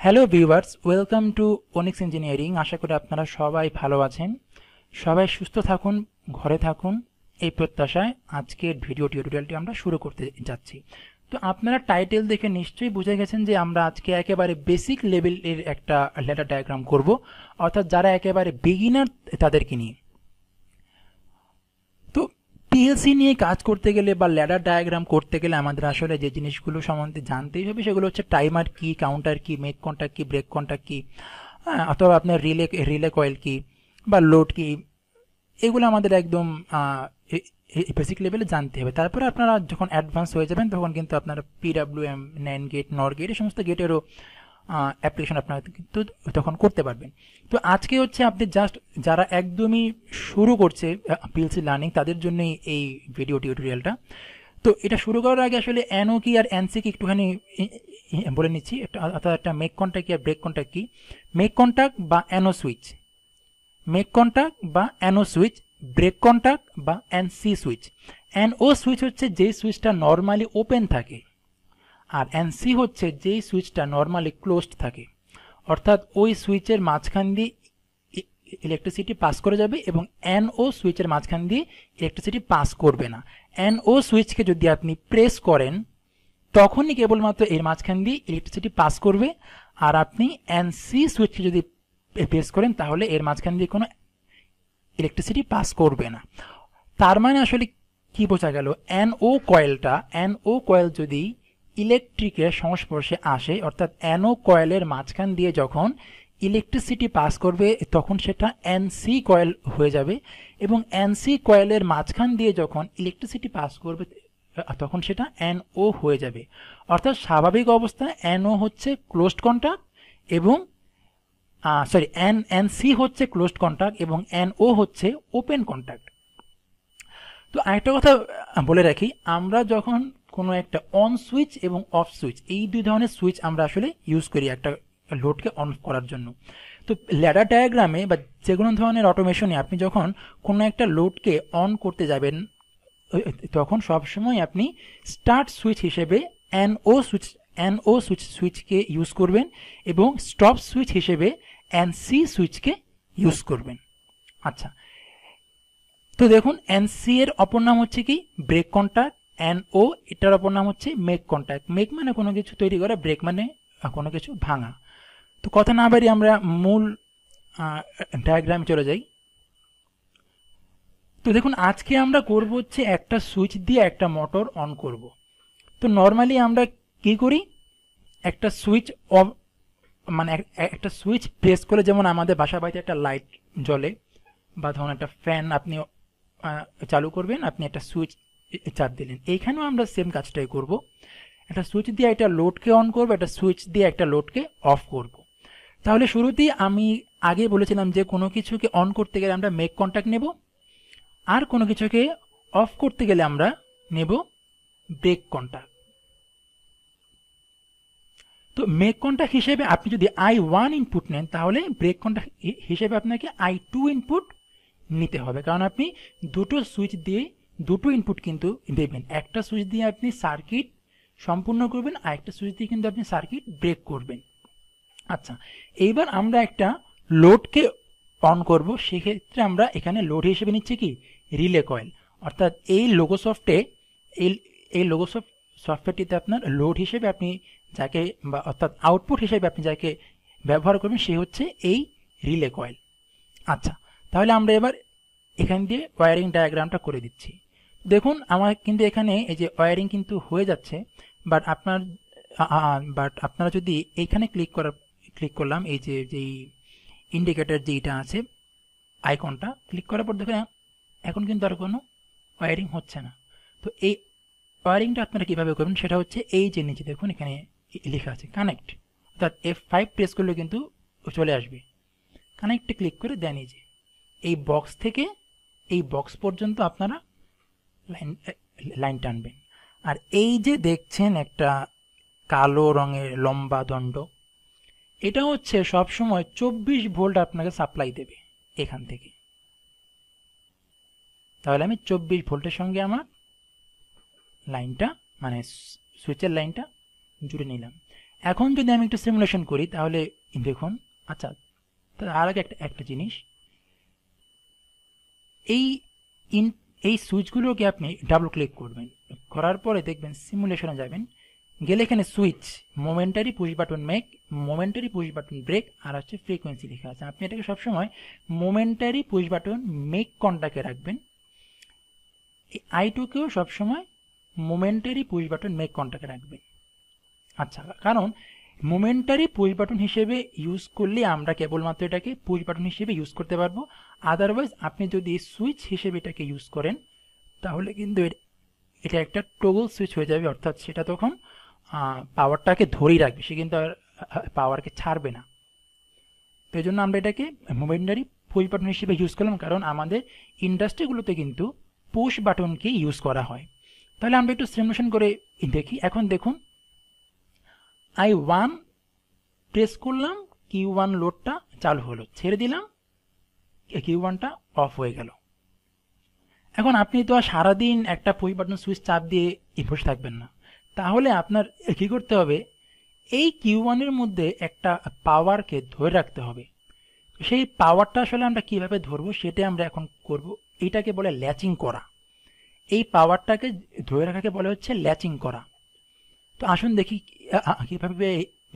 Hello viewers, welcome to Onyx engineering. আশা করি আপনারা সবাই ভালো আছেন, সবাই সুস্থ থাকুন, ঘরে থাকুন, এই প্রত্যাশায় আজকের ভিডিও টিউটোরিয়ালটি আমরা শুরু করতে যাচ্ছি। তো আপনারা টাইটেল দেখে নিশ্চয়ই বুঝে গেছেন যে আমরা আজকে একেবারে বেসিক লেভেলের একটা ল্যাডার ডায়াগ্রাম করব, অর্থাৎ যারা একেবারে বিগিনার তাদেরকে নিয়ে। তো পিএলসি নিয়ে কাজ করতে গেলে বা ল্যাডার ডায়াগ্রাম করতে গেলে আমাদের আসলে যে জিনিসগুলো সম্বন্ধে জানতেই হবে সেগুলো হচ্ছে টাইমার কি, কাউন্টার কি, মেক কন্টাক্ট কি, ব্রেক কন্টাক্ট কি, হ্যাঁ, অথবা আপনার রিলে রিলে কয়েল কি বা লোড কি, এগুলো আমাদের একদম বেসিক লেভেলে জানতে হবে। তারপরে আপনারা যখন অ্যাডভান্স হয়ে যাবেন তখন কিন্তু আপনারা পিডাব্লিউএম, ন্যান্ড গেট, নর গেট, এই সমস্ত গেটেরও অ্যাপ্লিকেশন আপনারা কিন্তু তখন করতে পারবেন। তো আজকে হচ্ছে আপনি জাস্ট যারা একদমই শুরু করছে পিএলসি লার্নিং তাদের জন্যই এই ভিডিও টিউটোরিয়ালটা। তো এটা শুরু করার আগে আসলে এনও কি আর এনসি কি একটুখানি বলে নিচ্ছি। একটা মেক কন্টাক্ট কি আর ব্রেক কন্টাক্ট কি। মেক কন্টাক্ট বা এনও সুইচ, মেক কন্টাক্ট বা এনও সুইচ, ব্রেক কন্টাক্ট বা এনসি সুইচ। এনও সুইচ হচ্ছে যে সুইচটা নর্মালি ওপেন থাকে, আর এনসি হচ্ছে যেই সুইচটা নর্মালি ক্লোজড থাকে, অর্থাৎ ওই সুইচের মাঝখান দিয়ে ইলেকট্রিসিটি পাস করে যাবে এবং এনও সুইচের মাঝখান দিয়ে ইলেকট্রিসিটি পাস করবে না। এনও সুইচকে যদি আপনি প্রেস করেন তখনই কেবলমাত্র এর মাঝখান দিয়ে ইলেকট্রিসিটি পাস করবে, আর আপনি এনসি সুইচকে যদি প্রেস করেন তাহলে এর মাঝখান দিয়ে কোনো ইলেকট্রিসিটি পাস করবে না। তার মানে আসলে কি বোঝা গেল, এনও কয়েল যদি ইলেকট্রিকের সংস্পর্শে আসে, অর্থাৎ এনও কয়েলের মাঝখান দিয়ে যখন ইলেকট্রিসিটি পাস করবে তখন সেটা এনসি কয়েল হয়ে যাবে, এবং এনসি কয়েলের মাঝখান দিয়ে যখন ইলেকট্রিসিটি পাস করবে তখন সেটা এনও হয়ে যাবে। অর্থাৎ স্বাভাবিক অবস্থায় এনও হচ্ছে ক্লোজড কন্টাক্ট এবং এনসি হচ্ছে ক্লোজড কন্টাক্ট এবং এনও হচ্ছে ওপেন কন্টাক্ট। তো আরেকটা কথা বলে রাখি, আমরা যখন কোনো একটা অন সুইচ এবং অফ সুইচ, এই দুই ধরনের সুইচ আমরা আসলে ইউজ করি একটা লোডকে অন করার জন্য। তো ল্যাডার ডায়াগ্রামে বা যে কোনো ধরনের অটোমেশনে আপনি যখন কোনো একটা লোডকে অন করতে যাবেন তখন সবসময় আপনি স্টার্ট সুইচ হিসেবে এনও সুইচকে ইউজ করবেন এবং স্টপ সুইচ হিসেবে এনসি সুইচকে ইউজ করবেন। আচ্ছা, তো দেখুন এনসি এর অপর নাম হচ্ছে কি ব্রেক কন্টাক্ট, এনও এটার অপর নাম হচ্ছে মেক কন্টাক্ট। মেক মানে কোনো কিছু তৈরি করা, ব্রেক মানে কোনো কিছু ভাঙা। তো কথা না বাড়িয়ে আমরা মূল ডায়াগ্রামে চলে যাই। তো দেখুন আজকে আমরা করব হচ্ছে একটা সুইচ দিয়ে একটা মোটর অন করব। তো নর্মালি আমরা কি করি, একটা সুইচ অফ মানে একটা সুইচ প্রেস করে, যেমন আমাদের বাসা বাড়িতে একটা লাইট জ্বলে বা ধরুন একটা ফ্যান আপনি চালু করবেন, আপনি একটা সুইচ চাপ দিলেন, এইখানেও আমরা সেম কাজটাই করব। একটা সুইচ দিয়ে একটা লোডকে অন করব, একটা সুইচ দিয়ে একটা লোডকে অফ করব। তাহলে শুরুতেই আমি আগে বলেছিলাম যে কোনো কিছুকে অন করতে গেলে আমরা মেক কন্টাক্ট নেব, আর কোনো কিছুকে অফ করতে গেলে আমরা নেব ব্রেক কন্টাক্ট। তো মেক কন্টাক্ট হিসেবে আপনি যদি I1 ইনপুট নেন তাহলে ব্রেক কন্টাক্ট হিসেবে আপনাকে I2 ইনপুট নিতে হবে, কারণ আপনি দুটো সুইচ দিয়ে দুটো ইনপুট কিন্তু দেবেন। একটা সুইচ দিয়ে আপনি সার্কিট সম্পূর্ণ করবেন, আর একটা সুইচ দিয়ে কিন্তু আপনি সার্কিট ব্রেক করবেন। আচ্ছা, এইবার আমরা একটা লোডকে অন করব, সেক্ষেত্রে আমরা এখানে লোড হিসেবে নিচ্ছি কি রিলে কয়েল। অর্থাৎ এই লোগোসফটে এই লোগোসফট সফটওয়্যারটিতে আপনার লোড হিসেবে আপনি যাকে বা অর্থাৎ আউটপুট হিসেবে আপনি যাকে ব্যবহার করবেন সে হচ্ছে এই রিলে কয়েল। আচ্ছা, তাহলে আমরা এবার এখান দিয়ে ওয়্যারিং ডায়াগ্রামটা করে দিচ্ছি। দেখুন আমার কিন্তু এখানে এই যে ওয়্যারিং কিন্তু হয়ে যাচ্ছে, বাট আপনারা যদি এইখানে ক্লিক করলাম, এই যে যেই ইন্ডিকেটর যেটা আছে আইকনটা ক্লিক করার পর দেখুন এখন কিন্তু আর কোনো ওয়্যারিং হচ্ছে না। তো এই ওয়্যারিংটা আপনারা কিভাবে করবেন সেটা হচ্ছে এই যে নিচে দেখুন এখানে লেখা আছে কানেক্ট, অর্থাৎ F5 প্রেস করলে কিন্তু চলে আসবে। কানেক্টে ক্লিক করে দেন এই যে এই বক্স থেকে এই বক্স পর্যন্ত আপনারা লাইন টানবেন। আর এই যে দেখছেন একটা কালো রঙের লম্বা দণ্ড, এটা হচ্ছে সবসময় 24 ভোল্ট আপনাকে সাপ্লাই দেবে এখান থেকে। তাহলে আমি 24 ভোল্টের সঙ্গে আমার লাইনটা মানে সুইচের লাইনটা জুড়ে নিলাম। এখন যদি আমি একটু সিমুলেশন করি তাহলে দেখুন। আচ্ছা, আর আগে একটা একটা জিনিস, এই ইন এই সুইচগুলোকে আপনি ডাবল ক্লিক করবেন, করার পরে দেখবেন সিমুলেশনে যাবেন, গেলে এখানে switch, momentary push button make, momentary push button break, আর হচ্ছে ফ্রিকোয়েন্সি লেখা আছে। আপনি এটাকে সবসময় মোমেন্টারি পুশ বাটন মেক কন্টাক্টে রাখবেন। এই আই2কেও সবসময় মোমেন্টারি পুশ বাটন মেক কন্টাক্টে রাখবেন। আচ্ছা, কারণ মোমেন্টারি পুশ বাটন হিসেবে ইউজ করলে আমরা কেবলমাত্র এটাকে পুশ বাটন হিসেবে ইউজ করতে পারবো। আদারওয়াইজ আপনি যদি সুইচ হিসেবে এটাকে ইউজ করেন তাহলে কিন্তু এটা একটা টগল সুইচ হয়ে যাবে, অর্থাৎ সেটা তখন পাওয়ারটাকে ধরেই রাখবে, সে কিন্তু আর পাওয়ারকে ছাড়বে না। তো এই জন্য আমরা এটাকে মোমেন্টারি পুশ বাটন হিসেবে ইউজ করলাম, কারণ আমাদের ইন্ডাস্ট্রিগুলোতে কিন্তু পুশ বাটনকে ইউজ করা হয়। তাহলে আমরা একটু সিমুলেশন করে দেখি। এখন দেখুন, I1 প্রেস করলাম, Q1 লোডটা চালু হলো, ছেড়ে দিলাম, Q1টা অফ হয়ে গেল। এখন আপনি তো আর সারাদিন একটা পুশ বাটন সুইচ চাপ দিয়ে বসে থাকবেন না, তাহলে আপনার কি করতে হবে, এই Q1 এর মধ্যে একটা পাওয়ারকে ধরে রাখতে হবে। সেই পাওয়ারটা আসলে আমরা কিভাবে ধরবো সেটা আমরা এখন করব। এটাকে বলে ল্যাচিং করা। এই পাওয়ারটাকে ধরে রাখাকে বলে হচ্ছে ল্যাচিং করা। তো আসুন দেখি কিভাবে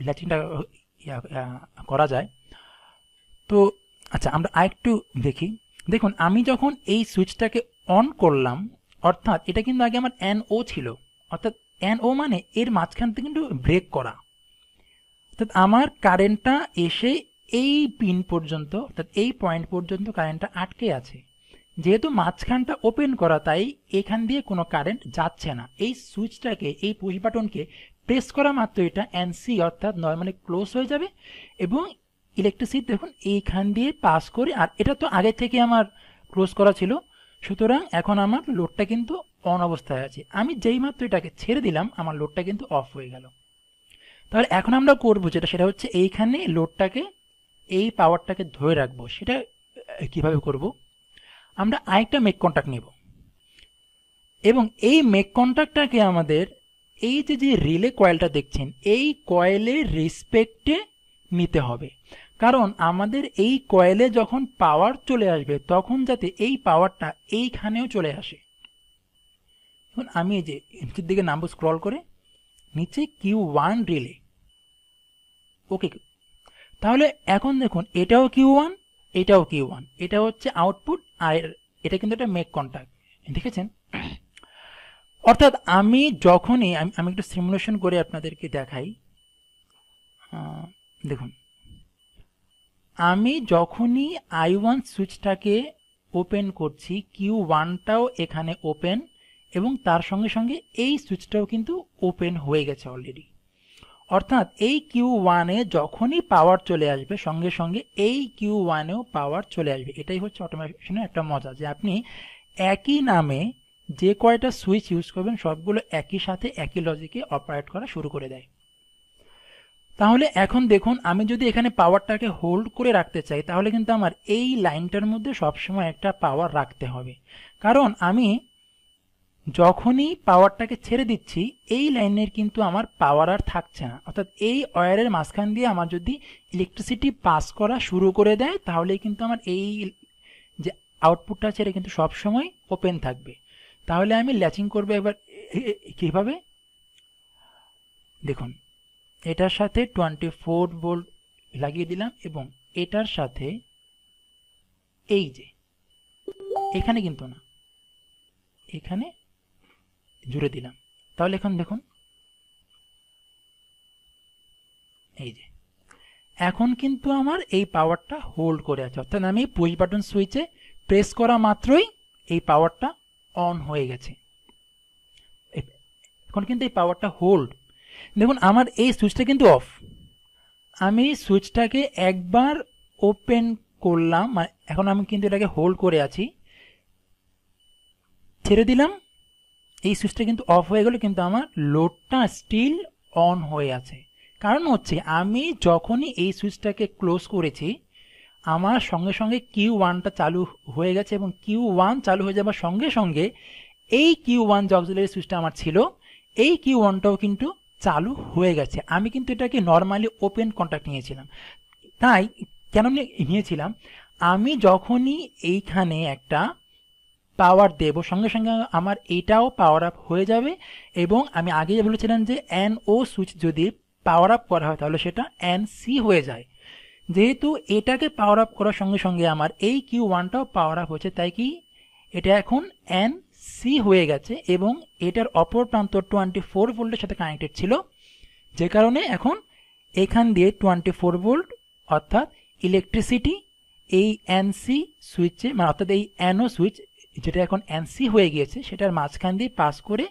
ল্যাচিংটা করা যায়। তো আচ্ছা, আমরা আরেকটু দেখি। দেখুন, আমি যখন এই সুইচটাকে অন করলাম, অর্থাৎ এটা কিন্তু আগে আমার NO ছিল, অর্থাৎ NO মানে এর মাঝখান থেকে কিন্তু ব্রেক করা, অর্থাৎ আমার কারেন্টটা এসে এই পিন পর্যন্ত, অর্থাৎ এই পয়েন্ট পর্যন্ত কারেন্টটা আটকে আছে। যেহেতু মাঝখানটা ওপেন করা, তাই এখান দিয়ে কোনো কারেন্ট যাচ্ছে না। এই সুইচটাকে, এই পুশ বাটনকে প্রেস করা মাত্র এটা NC অর্থাৎ নর্মালি ক্লোজ হয়ে যাবে এবং ইলেকট্রিসিটি দেখুন এইখান দিয়ে পাস করে, আর এটা তো আগে থেকে আমার ক্লোজ করা ছিল, সুতরাং এখন আমার লোডটা কিন্তু অন অবস্থায় আছে। আমি যেই মাত্র এটাকে ছেড়ে দিলাম আমার লোডটা কিন্তু অফ হয়ে গেল। তাহলে এখন আমরা করবো যেটা, সেটা হচ্ছে এইখানে লোডটাকে, এই পাওয়ারটাকে ধরে রাখবো। সেটা কিভাবে করব, আমরা আরেকটা মেক কন্টাক্ট নেব এবং এই মেক কন্টাক্টটাকে আমাদের এই যে রিলে কয়েলটা দেখছেন, এই কয়েলের রেসপেক্টে নিতে হবে। কারণ আমাদের এই কয়েলে যখন পাওয়ার চলে আসবে তখন যাতে এই পাওয়ারটা এইখানেও চলে আসে। এখন আমি এই যে নিচের দিকে নামবো স্ক্রল করে, নিচে Q1 রিলে, ওকে। তাহলে এখন দেখুন এটাও Q1, এটাও Q1, এটা হচ্ছে আউটপুট, আর এটা কিন্তু একটা মেক কন্টাক্ট, দেখেছেন। অর্থাৎ আমি যখনই আমি একটু সিমুলেশন করে আপনাদেরকে দেখাই। দেখুন, আমি যখনই I1 সুইচটাকে ওপেন করছি, Q1টাও এখানে ওপেন এবং তার সঙ্গে সঙ্গে এই সুইচটাও কিন্তু ওপেন হয়ে গেছে অলরেডি। অর্থাৎ এই Q1-এ যখনই পাওয়ার চলে আসবে সঙ্গে সঙ্গে এই Q1-এও পাওয়ার চলে আসবে। এটাই হচ্ছে অটোমেশনের একটা মজা, যে আপনি একই নামে যে কয়টা সুইচ ইউজ করবেন সবগুলো একই সাথে একই লজিকে অপারেট করা শুরু করে দেয়। তাহলে এখন দেখুন, আমি যদি এখানে পাওয়ারটাকে হোল্ড করে রাখতে চাই তাহলে কিন্তু আমার এই লাইনটার মধ্যে সবসময় একটা পাওয়ার রাখতে হবে, কারণ আমি যখনই পাওয়ারটাকে ছেড়ে দিচ্ছি এই লাইনের কিন্তু আমার পাওয়ার আর থাকছে না। অর্থাৎ এই ওয়্যারের মাঝখান দিয়ে আমার যদি ইলেকট্রিসিটি পাস করা শুরু করে দেয় তাহলেই কিন্তু আমার এই যে আউটপুটটা আছে এটা কিন্তু সবসময় ওপেন থাকবে। তাহলে আমি ল্যাচিং করবো এবার কিভাবে, দেখুন এটার সাথে 24 ভোল্ট লাগিয়ে দিলাম এবং এটার সাথে এই যে এখানে কিন্তু না, এখানে জুড়ে দিলাম। তাহলে এখন দেখুন এই যে এখন কিন্তু আমার এই পাওয়ারটা হোল্ড করে আছে, অর্থাৎ আমি পুশ বাটন সুইচে প্রেস করা মাত্রই এই পাওয়ারটা অন হয়ে গেছে। এখন কিন্তু এই পাওয়ারটা হোল্ড, দেখুন আমার এই সুইচটা কিন্তু অফ। আমি সুইচটাকে একবার ওপেন করলাম, এখন আমি কিন্তু এটাকে হোল্ড করে আছি, ছেড়ে দিলাম, এই সুইচটা কিন্তু অফ হয়ে গেল, কিন্তু আমার লোডটা স্টিল অন হয়ে আছে। কারণ হচ্ছে আমি যখনই এই সুইচটাকে ক্লোজ করেছি আমার সঙ্গে সঙ্গে Q1টা চালু হয়ে গেছে এবং Q1 চালু হয়ে যাবার সঙ্গে সঙ্গে এই Q1 যে অক্সিলারি সুইচটা আমার ছিল এই Q1টাও কিন্তু চালু হয়ে গেছে। আমি কিন্তু এটাকে নর্মালি ওপেন কন্ট্যাক্ট নিয়েছিলাম। তাই কেন নিয়েছিলাম, আমি যখনই এইখানে একটা পাওয়ার দেব সঙ্গে সঙ্গে আমার এটাও পাওয়ার আপ হয়ে যাবে, এবং আমি আগে বলেছিলাম যে এন ও সুইচ যদি পাওয়ার আপ করা হয় তাহলে সেটা এন সি হয়ে যায়। যেহেতু এটাকে পাওয়ার আপ করার সঙ্গে সঙ্গে আমার এই কিউ ওয়ানটাও পাওয়ার আপ হয়েছে, তাই কি এটা এখন এন সি হয়ে গেছে, এবং এটার অপর প্রান্ত 24 ভোল্টের সাথে কানেক্টেড ছিল, যে কারণে এখন এখান দিয়ে 24 ভোল্ট অর্থাৎ ইলেকট্রিসিটি এই এনসি সুইচে, মানে অর্থাৎ এই এনও সুইচ যেটা এখন এনসি হয়ে গিয়েছে সেটার মাঝখান দিয়ে পাস করে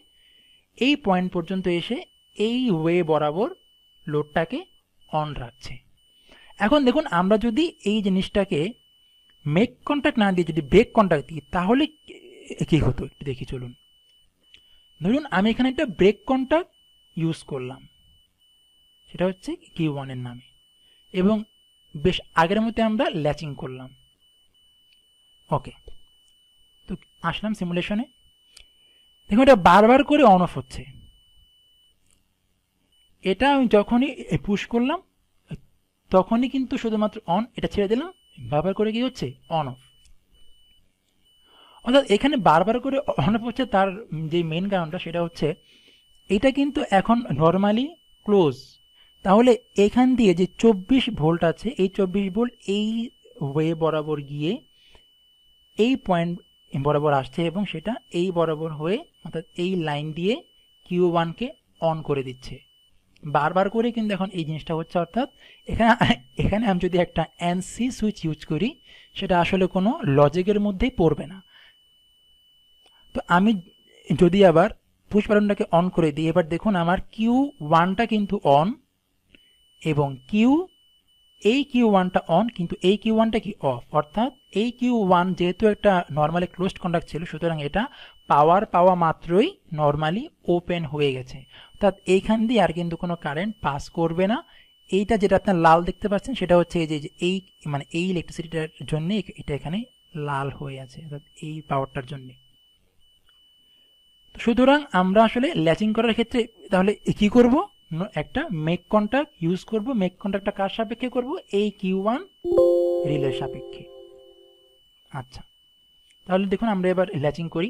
এই পয়েন্ট পর্যন্ত এসে এই ওয়ে বরাবর লোডটাকে অন রাখছে। এখন দেখুন, আমরা যদি এই জিনিসটাকে মেক কন্ট্যাক্ট না দিয়ে যদি ব্রেক কন্ট্যাক্ট দিই তাহলে কি হতো একটু দেখি চলুন। ধরুন আমি এখানে একটা ব্রেক কন্ট্যাক্ট ইউজ করলাম, সেটা হচ্ছে কিউ ওয়ানের নামে, এবং বেশ আগের মতো আমরা ল্যাচিং করলাম। ওকে, তো আসলাম সিমুলেশনে। দেখুন এটা বারবার করে অন অফ হচ্ছে। এটা আমি যখনই পুশ করলাম তখনই কিন্তু শুধুমাত্র অন, এটা ছেড়ে দিলাম বারবার করে কি হচ্ছে অন অফ। অর্থাৎ এখানে বারবার করে অন অফ হচ্ছে, তার যে মেন কারণটা সেটা হচ্ছে এটা কিন্তু এখন নর্মালি ক্লোজ। তাহলে এখান দিয়ে যে 24 ভোল্ট আছে, এই 24 ভোল্ট এই ওয়ে বরাবর গিয়ে এই পয়েন্ট বরাবর আসছে, এবং সেটা এই বরাবর হয়ে অর্থাৎ এই লাইন দিয়ে কিউ ওয়ানকে অন করে দিচ্ছে বারবার করে। কিন্তু এখন এই জিনিসটা হচ্ছে, অর্থাৎ এখানে আমি যদি একটা এনসি সুইচ ইউজ করি সেটা আসলে কোনো লজিকের মধ্যেই পড়বে না। তো আমি যদি আবার পুশ বাটনটাকে অন করে দিই, এবার দেখুন আমার কিউ ওয়ানটা কিন্তু অন, এবং এই কিউ ওয়ানটা অন, কিন্তু এই কিউ ওয়ানটা কি অফ। অর্থাৎ এই কিউ ওয়ান যেহেতু একটা নর্মালি ক্লোজড কন্ডাক্ট ছিল, সুতরাং এটা পাওয়ার পাওয়া মাত্রই নর্মালি ওপেন হয়ে গেছে, অর্থাৎ এইখান দিয়ে আর কিন্তু কোনো কারেন্ট পাস করবে না। এইটা যেটা আপনার লাল দেখতে পাচ্ছেন সেটা হচ্ছে এই যে এই মানে এই ইলেকট্রিসিটিটার জন্য এটা এখানে লাল হয়ে আছে, অর্থাৎ এই পাওয়ারটার জন্য। সুতরাং আমরা আসলে ল্যাচিং করার ক্ষেত্রে তাহলে কি করব, একটা মেক কন্ট্যাক্ট ইউজ করব। মেক কন্ট্যাক্টটা কার সাপেক্ষে করব, এই কিউ ওয়ান রিলের সাপেক্ষে। আচ্ছা, তাহলে দেখুন আমরা এবার ল্যাচিং করি।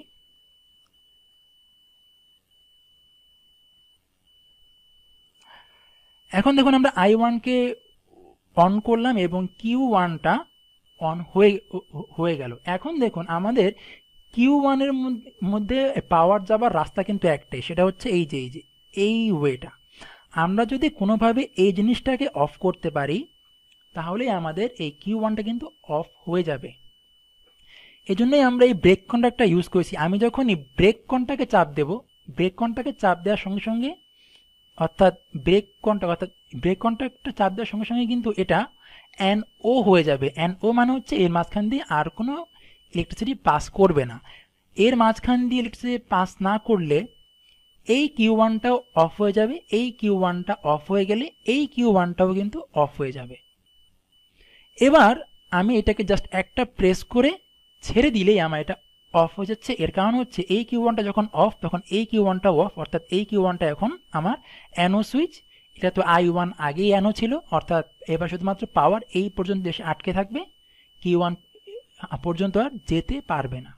এখন দেখুন আমরা আই ওয়ানকে অন করলাম এবং কিউ ওয়ানটা অন হয়ে গেল। এখন দেখুন আমাদের কিউ ওয়ানের মধ্যে পাওয়ার যাবার রাস্তা কিন্তু একটাই, সেটা হচ্ছে এই যে এই ওয়েটা। আমরা যদি কোনোভাবে এই জিনিসটাকে অফ করতে পারি তাহলে আমাদের এই কিউ ওয়ানটা কিন্তু অফ হয়ে যাবে। এই জন্যই আমরা এই ব্রেক কন্ট্যাক্টটা ইউজ করেছি। আমি যখন এই ব্রেক কন্ট্যাক্টে চাপ দেব, ব্রেক কন্ট্যাক্টে চাপ দেওয়ার সঙ্গে সঙ্গে অর্থাৎ ব্রেক কন্ট্যাক্টটা চাপ দেওয়ার সঙ্গে সঙ্গে কিন্তু এটা এন ও হয়ে যাবে। এন ও মানে হচ্ছে এর মাঝখান দিয়ে আর কোনো ইলেকট্রিসিটি পাস করবে না। এর মাঝখান দিয়ে ইলেকট্রিসিটি পাস না করলে এই কিউ ওয়ানটাও অফ হয়ে যাবে, এই কিউ ওয়ানটা অফ হয়ে গেলে এই কিউ ওয়ানটাও কিন্তু অফ হয়ে যাবে। এবার আমি এটাকে জাস্ট একটা প্রেস করে ছেড়ে দিলেই আমার এটা অফ হয়ে যাচ্ছে। এর কারণ হচ্ছে এই কিউ ওয়ানটা যখন অফ তখন এই কিউ ওয়ানটা অফ, অর্থাৎ এই কিউ ওয়ানটা এখন আমার অ্যানো সুইচ। এটা তো আই ওয়ান আগেই অ্যানো ছিল, অর্থাৎ এবার শুধুমাত্র পাওয়ার এই পর্যন্ত এসে আটকে থাকবে, কিউ ওয়ান পর্যন্ত আর যেতে পারবে না।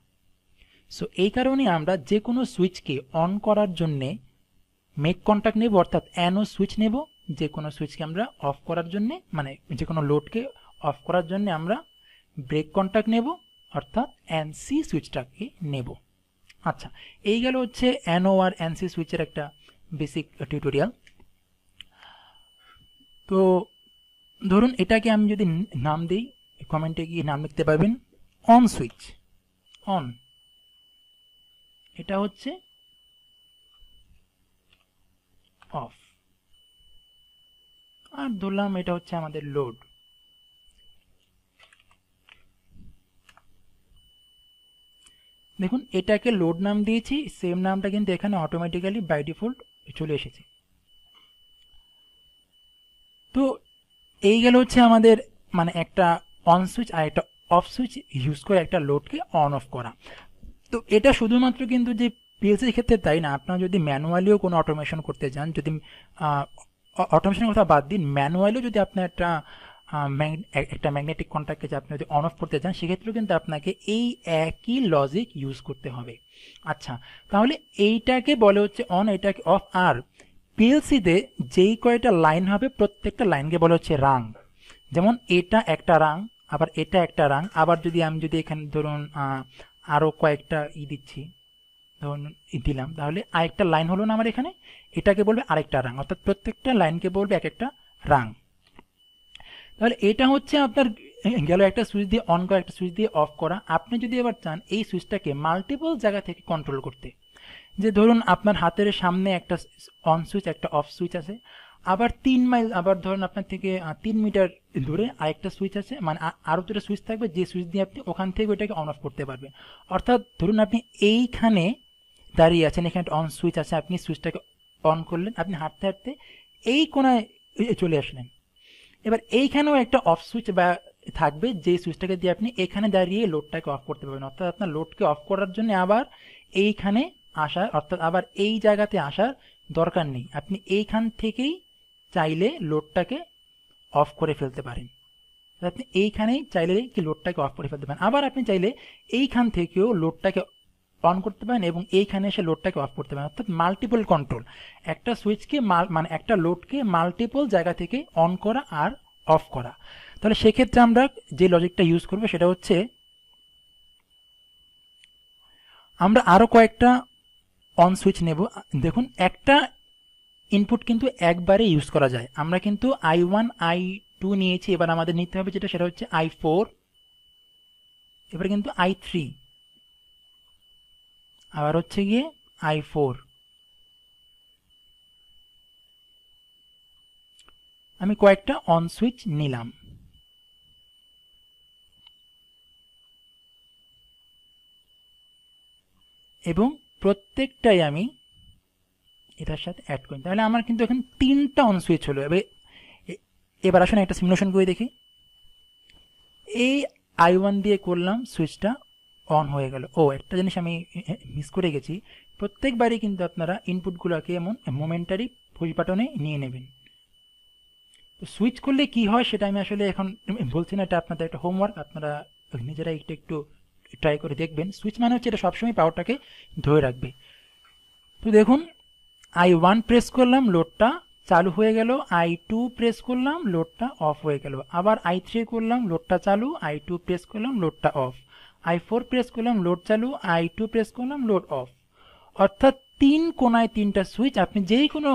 সো এই কারণে আমরা যে কোনো সুইচকে অন করার জন্যে মেক কন্ট্যাক্ট নেব, অর্থাৎ অ্যানো সুইচ নেব। যে কোনো সুইচকে আমরা অফ করার জন্যে, মানে যে কোনো লোডকে অফ করার জন্য আমরা ব্রেক কন্ট্যাক্ট নেব, অর্থাৎ এনসি সুইচটাকে নেব। আচ্ছা, এই গেল হচ্ছে এনও আর এনসি সুইচের একটা বেসিক টিউটোরিয়াল। তো ধরুন এটাকে আমি যদি নাম দিই, কমেন্টে গিয়ে নাম লিখতে পারবেন অন সুইচ, অন। এটা হচ্ছে অফ, আর ধরলাম এটা হচ্ছে আমাদের লোড। দেখুন এটাকে লোড নাম দিয়েছি, সেম নামটা কিন্তু এখানে অটোমেটিক্যালি বাই ডিফল্ট চলে এসেছে। তো এই গেল হচ্ছে আমাদের মানে একটা অন সুইচ আর একটা অফ সুইচ ইউজ করে একটা লোডকে অন অফ করা। তো এটা শুধুমাত্র কিন্তু যে পিএলসির ক্ষেত্রে তাই না, আপনারা যদি ম্যানুয়ালিও কোনো অটোমেশন করতে চান, যদি অটোমেশনের কথা বাদ দিন, ম্যানুয়ালিও যদি আপনার একটা ম্যাগনেটিক কন্ট্যাক্টকে আপনি যদি অন অফ করতে চান, সেক্ষেত্রেও কিন্তু আপনাকে এই একই লজিক ইউজ করতে হবে। আচ্ছা, তাহলে এইটাকে বলে হচ্ছে অন, এটাকে অফ। আর পিএলসিতে যেই কয়টা লাইন হবে প্রত্যেকটা লাইনকে বলে হচ্ছে রাং। যেমন এটা একটা রাং, আবার এটা একটা রাং, আবার আমি যদি এখানে ধরুন আরও কয়েকটা দিচ্ছি, ধরুন দিলাম, তাহলে আরেকটা লাইন হলো না আমার এখানে, এটাকে বলবে আরেকটা রাং, অর্থাৎ প্রত্যেকটা লাইনকে বলবে এক একটা রাং। তাহলে এটা হচ্ছে আপনার গেল একটা সুইচ দিয়ে অন করা, একটা সুইচ দিয়ে অফ করা। আপনি যদি এবার চান এই সুইচটাকে মাল্টিপল জায়গা থেকে কন্ট্রোল করতে, যে ধরুন আপনার হাতের সামনে একটা অন সুইচ, একটা অফ সুইচ আছে, আবার 3 মাইল, আবার ধরুন আপনার থেকে 3 মিটার দূরে আরেকটা সুইচ আছে, মানে আরও দুটো সুইচ থাকবে, যে সুইচ দিয়ে আপনি ওখান থেকে ওইটাকে অন অফ করতে পারবেন। অর্থাৎ ধরুন আপনি এইখানে দাঁড়িয়ে আছেন, এখানে একটা অন সুইচ আছে, আপনি সুইচটাকে অন করলেন, আপনি হাঁটতে হাঁটতে এই কোনায় চলে আসলেন। এবার এইখানেও একটা অফ সুইচ বা থাকবে, যে সুইচটাকে দিয়ে আপনি এখানে দাঁড়িয়ে লোডটাকে অফ করতে পারবেন। অর্থাৎ আপনার লোডকে অফ করার জন্য আবার এইখানে আসার, অর্থাৎ আবার এই জায়গাতে আসার দরকার নেই, আপনি এইখান থেকেই চাইলে লোডটাকে অফ করে ফেলতে পারেন। আপনি এইখানেই চাইলে কি লোডটাকে অফ করে ফেলতে পারেন, আবার আপনি চাইলে এইখান থেকেও লোডটাকে অন করতে পারেন এবং এইখানে এসে লোডটাকে অফ করতে পারেন। অর্থাৎ মাল্টিপল কন্ট্রোল, একটা সুইচকে মানে একটা লোডকে মাল্টিপল জায়গা থেকে অন করা আর অফ করা। তাহলে সেক্ষেত্রে আমরা যে লজিকটা ইউজ করব সেটা হচ্ছে, আমরা আরো কয়েকটা অন সুইচ নেব। দেখুন, একটা ইনপুট কিন্তু একবারে ইউজ করা যায়। আমরা কিন্তু I1 I2 নিয়েছি, এবার আমাদের নিতে হবে যেটা, সেটা হচ্ছে I4, এবার কিন্তু I3, আবার হচ্ছে গিয়ে I4। আমি কয়েকটা অন সুইচ নিলাম এবং প্রত্যেকটাই আমি এটার সাথে অ্যাড করি। তাহলে আমার কিন্তু এখন 3টা অন সুইচ হলো। এবার আসুন একটা সিমুলেশন করে দেখি। এই I1 দিয়ে করলাম, সুইচটা অন হয়ে গেল। ও, একটা জিনিস আমি মিস করে গেছি, প্রত্যেকবারই কিন্তু আপনারা ইনপুটগুলোকে এমন মোমেন্টারি পুশ বাটনে নিয়ে নেবেন। তো সুইচ করলে কি হয় সেটা আমি আসলে এখন বলছি না, এটা আপনাদের একটা হোমওয়ার্ক, আপনারা নিজেরা একটু ট্রাই করে দেখবেন। সুইচ মানে হচ্ছে এটা সবসময় পাওয়ারটাকে ধরে রাখবে। তো দেখুন, I1 প্রেস করলাম, লোডটা চালু হয়ে গেল, I2 প্রেস করলাম, লোডটা অফ হয়ে গেল, আবার I3 করলাম, লোডটা চালু, I2 প্রেস করলাম, লোডটা অফ, I4 প্রেস করলাম, লোড চালু, I2 প্রেস করলাম, লোড অফ। অর্থাৎ 3 কোনায় 3টা সুইচ, আপনি যেই কোনো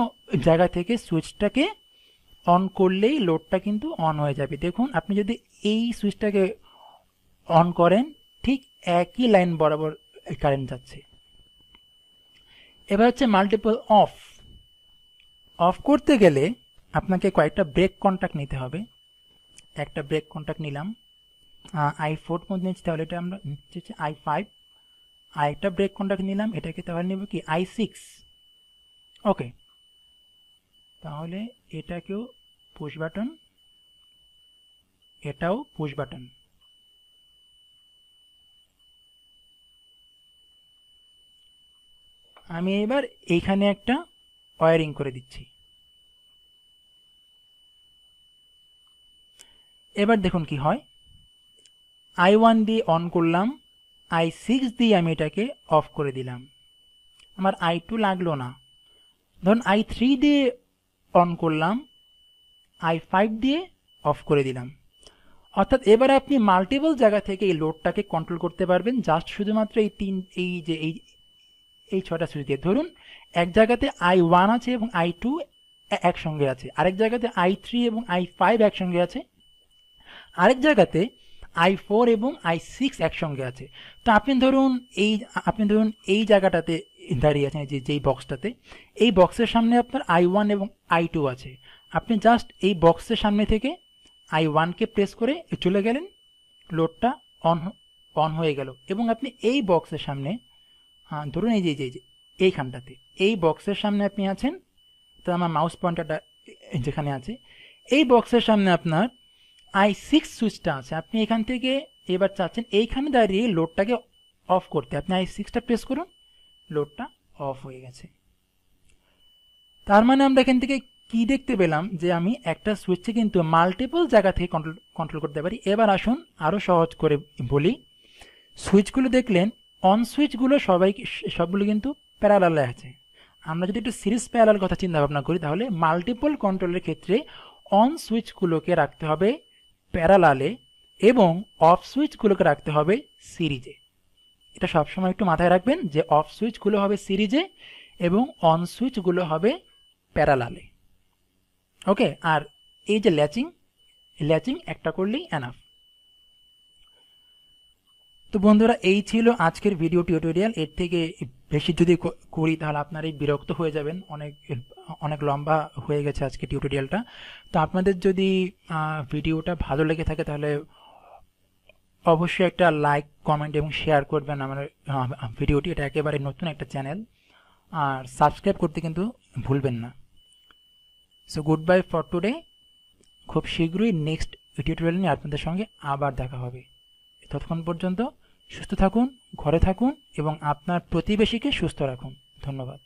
জায়গা থেকে সুইচটাকে অন করলেই লোডটা কিন্তু অন হয়ে যাবে। দেখুন, আপনি যদি এই সুইচটাকে অন করেন, ঠিক একই লাইন বরাবর কারেন্ট যাচ্ছে। এবার হচ্ছে মাল্টিপল অফ। অফ করতে গেলে আপনাকে কয়েকটা ব্রেক কন্ট্যাক্ট নিতে হবে। একটা ব্রেক কন্ট্যাক্ট নিলাম, I4 মধ্যে নিচ্ছি, তাহলে এটা আমরা নিচ্ছি I5। আরেকটা ব্রেক কন্ট্যাক্ট নিলাম, এটাকে তাহলে নেব কি I6। ওকে, তাহলে এটাকেও পুশ বাটন, এটাও পুশ বাটন। আমি এবার এইখানে একটা ওয়্যারিং করে দিচ্ছি। এবার দেখুন কি হয়, I1 দিয়ে অন করলাম, I6 দিয়ে আমি এটাকে অফ করে দিলাম, আমার I2 লাগলো না। ধরুন I3 দিয়ে অন করলাম, I5 দিয়ে অফ করে দিলাম। অর্থাৎ এবার আপনি মাল্টিপল জায়গা থেকে এই লোডটাকে কন্ট্রোল করতে পারবেন, জাস্ট শুধুমাত্র এই 6টা সুইচ দিয়ে। ধরুন এক জায়গাতে I1 আছে এবং I2 একসঙ্গে আছে, আরেক জায়গাতে I3 এবং I5 একসঙ্গে আছে, আরেক জায়গাতে I4 এবং I6 একসঙ্গে আছে। তো আপনি ধরুন এই জায়গাটাতে দাঁড়িয়ে আছেন, যেই বক্সটাতে, এই বক্সের সামনে আপনার I1 এবং I2 আছে। আপনি জাস্ট এই বক্সের সামনে থেকে I1 কে প্রেস করে চলে গেলেন, লোডটা অন হয়ে গেল। এবং আপনি এই বক্সের সামনে, ধরুন এই যে এইখানটাতে, এই বক্সের সামনে আপনি আছেন, তো আমার মাউস পয়েন্টারটা যেখানে আছে, এই বক্সের সামনে আপনার I6 সুইচটা আছে। আপনি এখান থেকে এবার চাচ্ছেন এইখানে দাঁড়িয়ে লোডটাকে অফ করতে, আপনি I6টা প্রেস করুন, লোডটা অফ হয়ে গেছে। তার মানে আমরা এখান থেকে কি দেখতে পেলাম যে আমি একটা সুইচকে কিন্তু মাল্টিপল জায়গা থেকে কন্ট্রোল করতে পারি। এবার আসুন আরও সহজ করে বলি। সুইচগুলো দেখলেন, অন সুইচগুলো সবগুলো কিন্তু প্যারালালে আছে। আমরা যদি একটু সিরিজ প্যারালাল কথা চিন্তা ভাবনা করি, তাহলে মাল্টিপল কন্ট্রোলের ক্ষেত্রে অন সুইচগুলোকে রাখতে হবে প্যারালালে এবং অফ সুইচগুলোকে রাখতে হবে সিরিজে। এটা সবসময় একটু মাথায় রাখবেন যে অফ সুইচগুলো হবে সিরিজে এবং অন সুইচগুলো হবে প্যারালালে। ওকে, আর এই যে ল্যাচিং একটা করলেই এনাফ। তো বন্ধুরা, এই ছিল আজকের ভিডিও টিউটোরিয়াল। এর থেকে বেশি যদি করি তাহলে আপনারাই বিরক্ত হয়ে যাবেন, অনেক লম্বা হয়ে গেছে আজকে টিউটোরিয়ালটা। তো আপনাদের যদি ভিডিওটা ভালো লেগে থাকে তাহলে অবশ্যই একটা লাইক, কমেন্ট এবং শেয়ার করবেন আমার ভিডিওটি। এটা একেবারে নতুন একটা চ্যানেল, আর সাবস্ক্রাইব করতে কিন্তু ভুলবেন না। So good bye for today. খুব শীঘ্রই নেক্সট টিউটোরিয়াল নিয়ে আপনাদের সঙ্গে আবার দেখা হবে। ততক্ষণ পর্যন্ত সুস্থ থাকুন, ঘরে থাকুন এবং আপনার প্রতিবেশীকে সুস্থ রাখুন। ধন্যবাদ।